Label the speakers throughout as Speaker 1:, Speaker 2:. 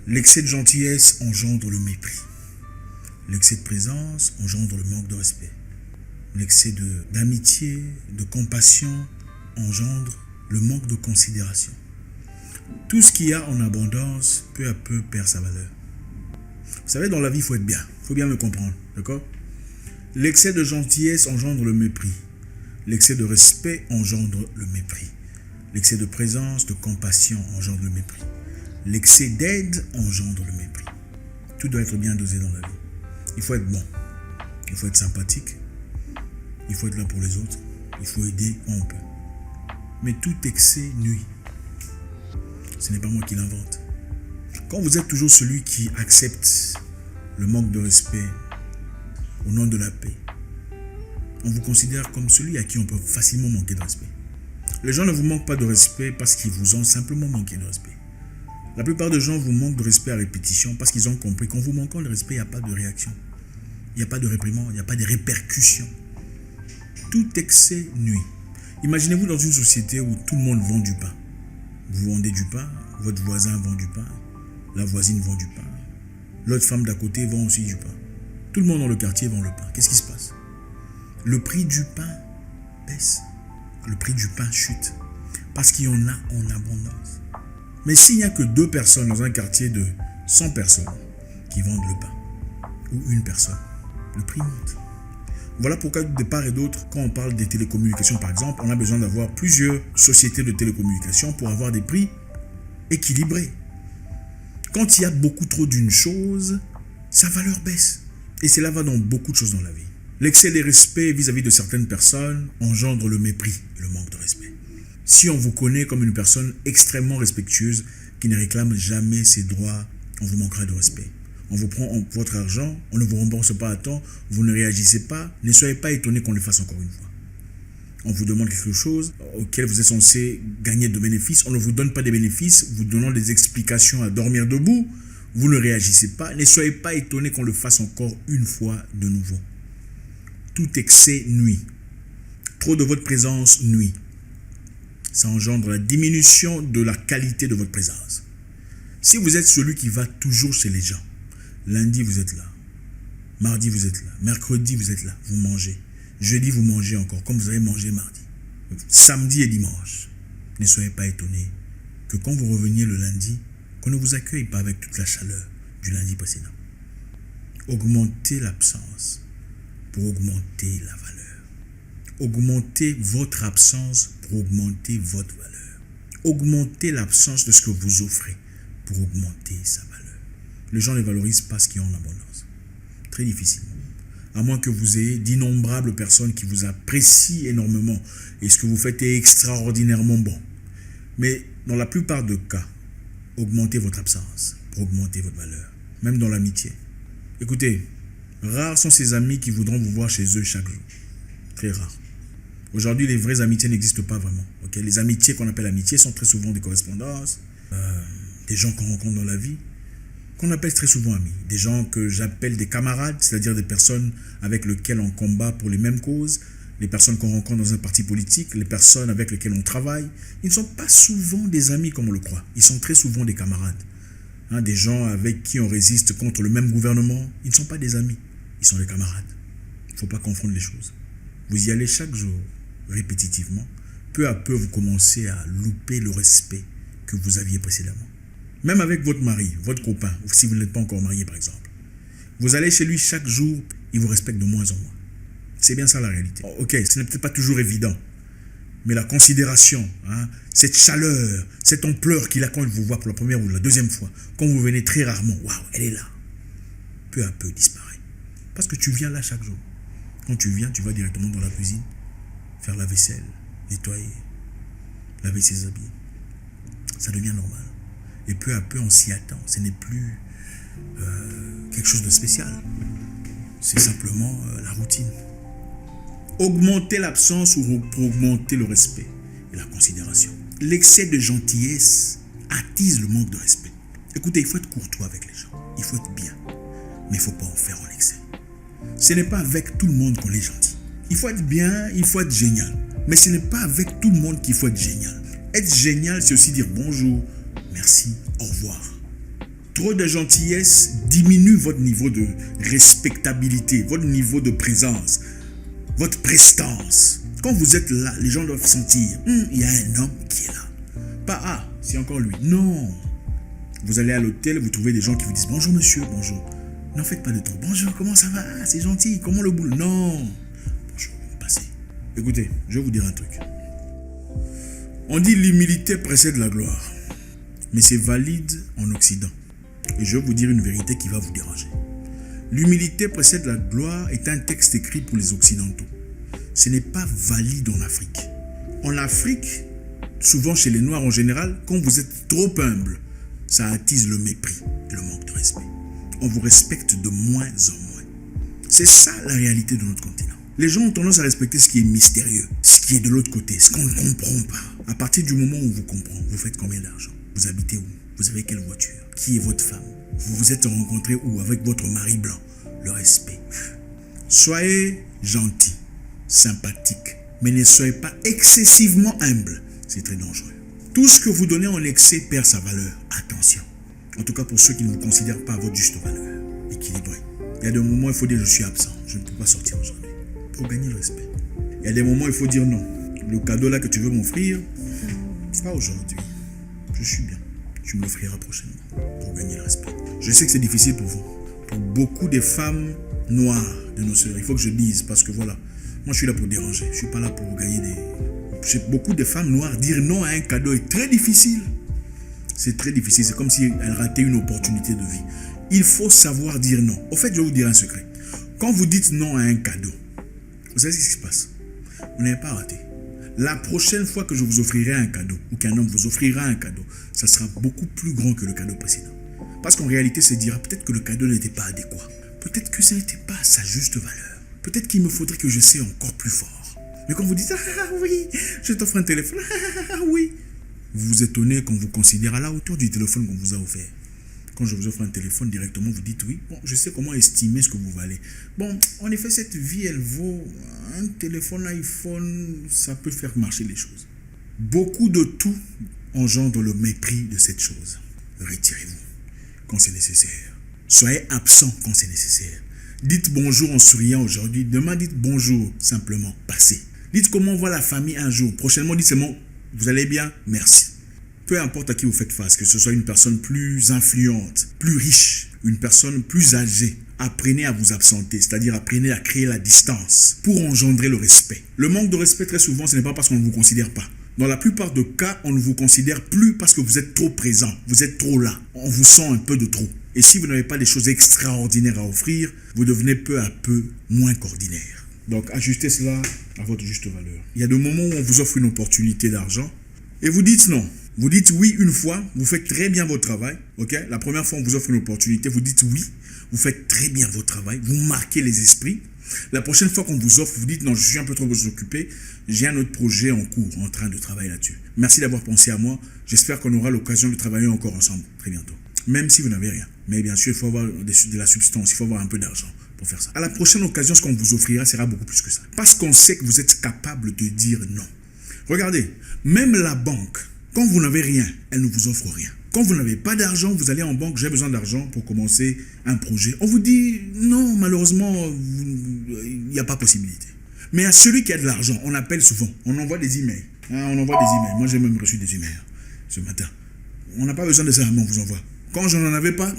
Speaker 1: L'excès de gentillesse engendre le mépris. L'excès de présence engendre le manque de respect. L'excès d'amitié, de compassion engendre le manque de considération. Tout ce qu'il y a en abondance, peu à peu, perd sa valeur. Vous savez, dans la vie, il faut être bien. Il faut bien me comprendre, d'accord? L'excès de gentillesse engendre le mépris. L'excès de respect engendre le mépris. L'excès de présence, de compassion engendre le mépris. L'excès d'aide engendre le mépris. Tout doit être bien dosé dans la vie. Il faut être bon. Il faut être sympathique. Il faut être là pour les autres. Il faut aider quand on peut. Mais tout excès nuit. Ce n'est pas moi qui l'invente. Quand vous êtes toujours celui qui accepte le manque de respect au nom de la paix, on vous considère comme celui à qui on peut facilement manquer de respect. Les gens ne vous manquent pas de respect parce qu'ils vous ont simplement manqué de respect. La plupart des gens vous manquent de respect à répétition parce qu'ils ont compris qu'en vous manquant de respect, il n'y a pas de réaction. Il n'y a pas de réprimande, il n'y a pas de répercussions. Tout excès nuit. Imaginez-vous dans une société où tout le monde vend du pain. Vous vendez du pain, votre voisin vend du pain, la voisine vend du pain, l'autre femme d'à côté vend aussi du pain. Tout le monde dans le quartier vend le pain. Qu'est-ce qui se passe? Le prix du pain baisse. Le prix du pain chute. Parce qu'il y en a en abondance. Mais s'il n'y a que 2 personnes dans un quartier de 100 personnes qui vendent le pain, ou une personne, le prix monte. Voilà pourquoi de part et d'autre, quand on parle des télécommunications par exemple, on a besoin d'avoir plusieurs sociétés de télécommunications pour avoir des prix équilibrés. Quand il y a beaucoup trop d'une chose, sa valeur baisse. Et cela va dans beaucoup de choses dans la vie. L'excès de respect vis-à-vis de certaines personnes engendre le mépris et le manque de respect. Si on vous connaît comme une personne extrêmement respectueuse, qui ne réclame jamais ses droits, on vous manquera de respect. On vous prend votre argent, on ne vous rembourse pas à temps, vous ne réagissez pas, ne soyez pas étonné qu'on le fasse encore une fois. On vous demande quelque chose auquel vous êtes censé gagner de bénéfices, on ne vous donne pas des bénéfices, vous donnant des explications à dormir debout, vous ne réagissez pas, ne soyez pas étonné qu'on le fasse encore une fois de nouveau. Tout excès nuit. Trop de votre présence nuit. Ça engendre la diminution de la qualité de votre présence. Si vous êtes celui qui va toujours chez les gens, lundi vous êtes là, mardi vous êtes là, mercredi vous êtes là, vous mangez, jeudi vous mangez encore, comme vous avez mangé mardi, samedi et dimanche, ne soyez pas étonnés que quand vous reveniez le lundi, qu'on ne vous accueille pas avec toute la chaleur du lundi précédent. Augmentez l'absence pour augmenter la valeur. Augmentez votre absence pour augmenter votre valeur. Augmentez l'absence de ce que vous offrez pour augmenter sa valeur. Les gens ne valorisent pas ce qui est en abondance. Très difficilement. À moins que vous ayez d'innombrables personnes qui vous apprécient énormément et ce que vous faites est extraordinairement bon. Mais dans la plupart des cas, augmentez votre absence pour augmenter votre valeur. Même dans l'amitié. Écoutez, rares sont ces amis qui voudront vous voir chez eux chaque jour. Très rares. Aujourd'hui, les vraies amitiés n'existent pas vraiment. Okay? Les amitiés qu'on appelle amitiés sont très souvent des correspondances, des gens qu'on rencontre dans la vie, qu'on appelle très souvent amis. Des gens que j'appelle des camarades, c'est-à-dire des personnes avec lesquelles on combat pour les mêmes causes, les personnes qu'on rencontre dans un parti politique, les personnes avec lesquelles on travaille. Ils ne sont pas souvent des amis comme on le croit. Ils sont très souvent des camarades. Des gens avec qui on résiste contre le même gouvernement, ils ne sont pas des amis, ils sont des camarades. Il ne faut pas confondre les choses. Vous y allez chaque jour, répétitivement. Peu à peu, vous commencez à louper le respect que vous aviez précédemment. Même avec votre mari, votre copain, si vous n'êtes pas encore marié par exemple. Vous allez chez lui chaque jour, il vous respecte de moins en moins. C'est bien ça la réalité. Ok, ce n'est peut-être pas toujours évident, mais la considération, cette chaleur, cette ampleur qu'il a quand il vous voit pour la première ou la deuxième fois, quand vous venez très rarement, waouh, elle est là, peu à peu disparaît. Parce que tu viens là chaque jour. Quand tu viens, tu vas directement dans la cuisine, faire la vaisselle, nettoyer, laver ses habits. Ça devient normal. Et peu à peu, on s'y attend. Ce n'est plus quelque chose de spécial. C'est simplement la routine. Augmenter l'absence pour augmenter le respect et la considération. L'excès de gentillesse attise le manque de respect. Écoutez, il faut être courtois avec les gens. Il faut être bien. Mais il ne faut pas en faire en excès. Ce n'est pas avec tout le monde qu'on est gentil. Il faut être bien, il faut être génial. Mais ce n'est pas avec tout le monde qu'il faut être génial. Être génial, c'est aussi dire bonjour, merci, au revoir. Trop de gentillesse diminue votre niveau de respectabilité, votre niveau de présence, votre prestance. Quand vous êtes là, les gens doivent sentir, il y a un homme qui est là. Pas, c'est encore lui. Non. Vous allez à l'hôtel, vous trouvez des gens qui vous disent, bonjour monsieur, bonjour. N'en faites pas de trop. Bonjour, comment ça va? C'est gentil, comment le boulot? Non. Bonjour, passez. Écoutez, je vais vous dire un truc. On dit l'humilité précède la gloire. Mais c'est valide en Occident. Et je vais vous dire une vérité qui va vous déranger. L'humilité précède la gloire est un texte écrit pour les Occidentaux. Ce n'est pas valide en Afrique. En Afrique, souvent chez les Noirs en général, quand vous êtes trop humble, ça attise le mépris et le manque de respect. On vous respecte de moins en moins. C'est ça la réalité de notre continent. Les gens ont tendance à respecter ce qui est mystérieux, ce qui est de l'autre côté, ce qu'on ne comprend pas. À partir du moment où vous comprenez, vous faites combien d'argent? Vous habitez où? Vous avez quelle voiture? Qui est votre femme? Vous vous êtes rencontré où? Avec votre mari blanc? Le respect. Soyez gentils, sympathiques, mais ne soyez pas excessivement humbles. C'est très dangereux. Tout ce que vous donnez en excès perd sa valeur. Attention. En tout cas pour ceux qui ne vous considèrent pas à votre juste valeur. Équilibré. Il y a des moments où il faut dire je suis absent. Je ne peux pas sortir aujourd'hui. Pour gagner le respect. Il y a des moments où il faut dire non. Le cadeau là que tu veux m'offrir, pas aujourd'hui. Je suis bien. Tu me l'offriras prochainement. Pour gagner le respect. Je sais que c'est difficile pour vous. Pour beaucoup des femmes noires de nos sœurs. Il faut que je dise parce que voilà. Moi je suis là pour déranger. Je ne suis pas là pour gagner des... Chez beaucoup de femmes noires, dire non à un cadeau est très difficile. C'est très difficile. C'est comme si elles rataient une opportunité de vie. Il faut savoir dire non. Au fait, je vais vous dire un secret. Quand vous dites non à un cadeau, vous savez ce qui se passe? Vous n'avez pas raté. La prochaine fois que je vous offrirai un cadeau, ou qu'un homme vous offrira un cadeau, ça sera beaucoup plus grand que le cadeau précédent. Parce qu'en réalité, se dira peut-être que le cadeau n'était pas adéquat. Peut-être que ça n'était pas à sa juste valeur. Peut-être qu'il me faudrait que je sois encore plus fort. Mais quand vous dites, oui, je t'offre un téléphone, oui. Vous vous étonnez qu'on vous considère à la hauteur du téléphone qu'on vous a offert. Quand je vous offre un téléphone directement, vous dites oui. Bon, je sais comment estimer ce que vous valez. Bon, en effet, cette vie, elle vaut un téléphone iPhone, ça peut faire marcher les choses. Beaucoup de tout engendre le mépris de cette chose. Retirez-vous quand c'est nécessaire. Soyez absent quand c'est nécessaire. Dites bonjour en souriant aujourd'hui. Demain, dites bonjour simplement. Passez. Dites comment va la famille un jour. Prochainement, dites seulement vous allez bien, merci. Peu importe à qui vous faites face, que ce soit une personne plus influente, plus riche, une personne plus âgée, apprenez à vous absenter, c'est-à-dire apprenez à créer la distance pour engendrer le respect. Le manque de respect, très souvent, ce n'est pas parce qu'on ne vous considère pas. Dans la plupart des cas, on ne vous considère plus parce que vous êtes trop présent, vous êtes trop là. On vous sent un peu de trop. Et si vous n'avez pas des choses extraordinaires à offrir, vous devenez peu à peu moins qu'ordinaire. Donc, ajustez cela à votre juste valeur. Il y a des moments où on vous offre une opportunité d'argent et vous dites non. Vous dites oui une fois, vous faites très bien votre travail. Ok? La première fois, on vous offre une opportunité, vous dites oui, vous faites très bien votre travail, vous marquez les esprits. La prochaine fois qu'on vous offre, vous dites non, je suis un peu trop occupé, j'ai un autre projet en cours, en train de travailler là-dessus. Merci d'avoir pensé à moi, j'espère qu'on aura l'occasion de travailler encore ensemble très bientôt. Même si vous n'avez rien. Mais bien sûr, il faut avoir de la substance, il faut avoir un peu d'argent pour faire ça. À la prochaine occasion, ce qu'on vous offrira sera beaucoup plus que ça. Parce qu'on sait que vous êtes capable de dire non. Regardez, même la banque, quand vous n'avez rien, elle ne vous offre rien. Quand vous n'avez pas d'argent, vous allez en banque, j'ai besoin d'argent pour commencer un projet. On vous dit, non, malheureusement, il n'y a pas possibilité. Mais à celui qui a de l'argent, on appelle souvent, on envoie des emails. On envoie des emails. Moi, j'ai même reçu des emails ce matin. On n'a pas besoin de ça, mais on vous envoie. Quand je n'en avais pas,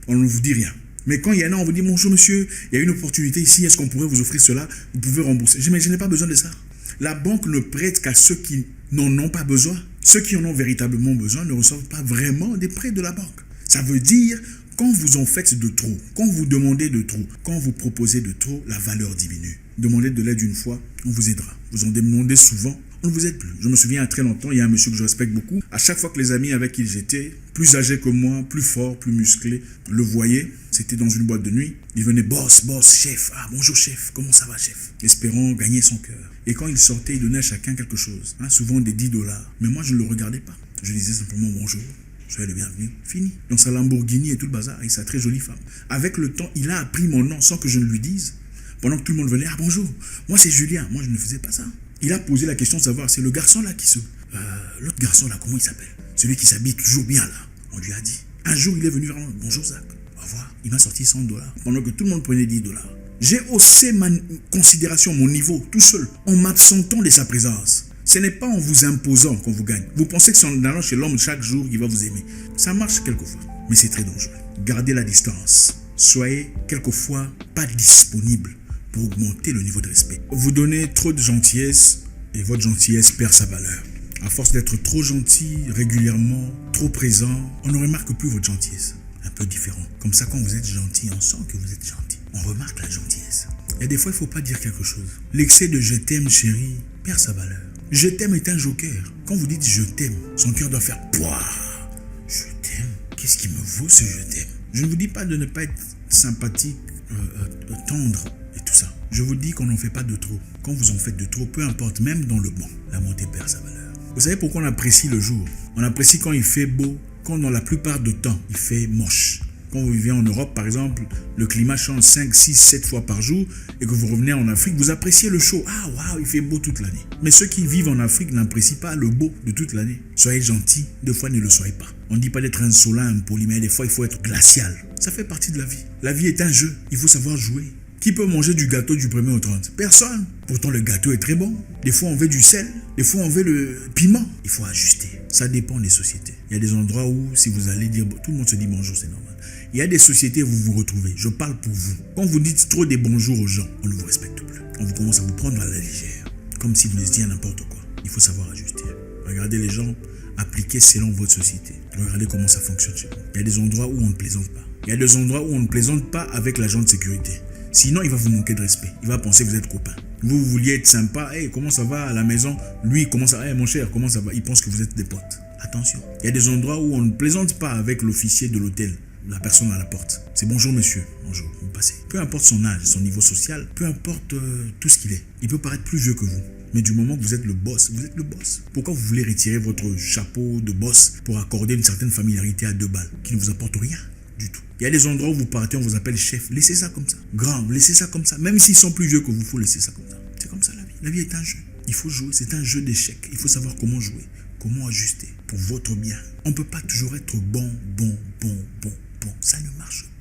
Speaker 1: on ne vous dit rien. Mais quand il y en a, on vous dit, bonjour monsieur, il y a une opportunité ici, est-ce qu'on pourrait vous offrir cela? Vous pouvez rembourser. Mais je n'ai pas besoin de ça. La banque ne prête qu'à ceux qui n'en ont pas besoin. Ceux qui en ont véritablement besoin ne reçoivent pas vraiment des prêts de la banque. Ça veut dire, quand vous en faites de trop, quand vous demandez de trop, quand vous proposez de trop, la valeur diminue. Demandez de l'aide une fois, on vous aidera. Vous en demandez souvent, on ne vous aide plus. Je me souviens, il y a très longtemps, il y a un monsieur que je respecte beaucoup. À chaque fois que les amis avec qui j'étais, plus âgés que moi, plus forts, plus musclés, le voyaient, c'était dans une boîte de nuit. Il venait, boss, chef. Ah, bonjour chef, comment ça va chef? Espérant gagner son cœur. Et quand il sortait, il donnait à chacun quelque chose. Souvent des $10. Mais moi, je ne le regardais pas. Je disais simplement bonjour. Soyez le bienvenu. Fini. Dans sa Lamborghini et tout le bazar, avec sa très jolie femme. Avec le temps, il a appris mon nom sans que je ne lui dise. Pendant que tout le monde venait, bonjour, moi c'est Julien. Moi, je ne faisais pas ça. Il a posé la question de savoir, c'est le garçon là qui se... l'autre garçon là, comment il s'appelle? Celui qui s'habille toujours bien là. On lui a dit, Un jour, il est venu vers moi, bonjour Zach, au revoir. Il m'a sorti $100 pendant que tout le monde prenait $10. J'ai haussé ma considération, mon niveau, tout seul, en m'absentant de sa présence. Ce n'est pas en vous imposant qu'on vous gagne. Vous pensez que c'est en allant chez l'homme chaque jour qu'il va vous aimer. Ça marche quelquefois, mais c'est très dangereux. Gardez la distance. Soyez quelquefois pas disponible pour augmenter le niveau de respect. Vous donnez trop de gentillesse et votre gentillesse perd sa valeur. À force d'être trop gentil régulièrement, trop présent, on ne remarque plus votre gentillesse. Un peu différent. Comme ça, quand vous êtes gentil, on sent que vous êtes gentil. On remarque la gentillesse. Et des fois, il ne faut pas dire quelque chose. L'excès de « je t'aime chérie » perd sa valeur. « Je t'aime » est un joker. Quand vous dites « je t'aime », son cœur doit faire « pouah ». Je t'aime. Qu'est-ce qui me vaut ce « je t'aime » ? Je ne vous dis pas de ne pas être sympathique, tendre et tout ça. Je vous dis qu'on n'en fait pas de trop. Quand vous en faites de trop, peu importe, même dans le bon, la montée perd sa valeur. Vous savez pourquoi on apprécie le jour? On apprécie quand il fait beau, quand dans la plupart du temps, il fait moche. Quand vous vivez en Europe, par exemple, le climat change 5, 6, 7 fois par jour et que vous revenez en Afrique, vous appréciez le chaud. Ah, waouh, il fait beau toute l'année. Mais ceux qui vivent en Afrique n'apprécient pas le beau de toute l'année. Soyez gentils, des fois ne le soyez pas. On ne dit pas d'être insolent, impoli, mais des fois il faut être glacial. Ça fait partie de la vie. La vie est un jeu, il faut savoir jouer. Qui peut manger du gâteau du 1er au 30? Personne. Pourtant, le gâteau est très bon. Des fois, on veut du sel. Des fois, on veut le piment. Il faut ajuster. Ça dépend des sociétés. Il y a des endroits où, si vous allez dire, tout le monde se dit bonjour, c'est normal. Il y a des sociétés où vous vous retrouvez. Je parle pour vous. Quand vous dites trop des bonjours aux gens, on ne vous respecte plus. On vous commence à vous prendre à la légère. Comme si vous les disiez n'importe quoi. Il faut savoir ajuster. Regardez les gens, appliquez selon votre société. Regardez comment ça fonctionne chez vous. Il y a des endroits où on ne plaisante pas. Il y a des endroits où on ne plaisante pas avec l'agent de sécurité. Sinon, il va vous manquer de respect. Il va penser que vous êtes copain. Vous vouliez être sympa. Hey, comment ça va à la maison? Lui, comment ça va? Hey, mon cher, comment ça va? Il pense que vous êtes des potes. Attention. Il y a des endroits où on ne plaisante pas avec l'officier de l'hôtel, la personne à la porte. C'est bonjour monsieur. Bonjour, vous passez. Peu importe son âge, son niveau social, peu importe tout ce qu'il est. Il peut paraître plus vieux que vous. Mais du moment que vous êtes le boss, vous êtes le boss. Pourquoi vous voulez retirer votre chapeau de boss pour accorder une certaine familiarité à 2 balles qui ne vous apporte rien du tout? Il y a des endroits où vous partez, on vous appelle chef. Laissez ça comme ça. Grand, laissez ça comme ça. Même s'ils sont plus vieux que vous, il faut laisser ça comme ça. C'est comme ça la vie. La vie est un jeu. Il faut jouer. C'est un jeu d'échecs. Il faut savoir comment jouer, comment ajuster pour votre bien. On ne peut pas toujours être bon. Ça ne marche pas.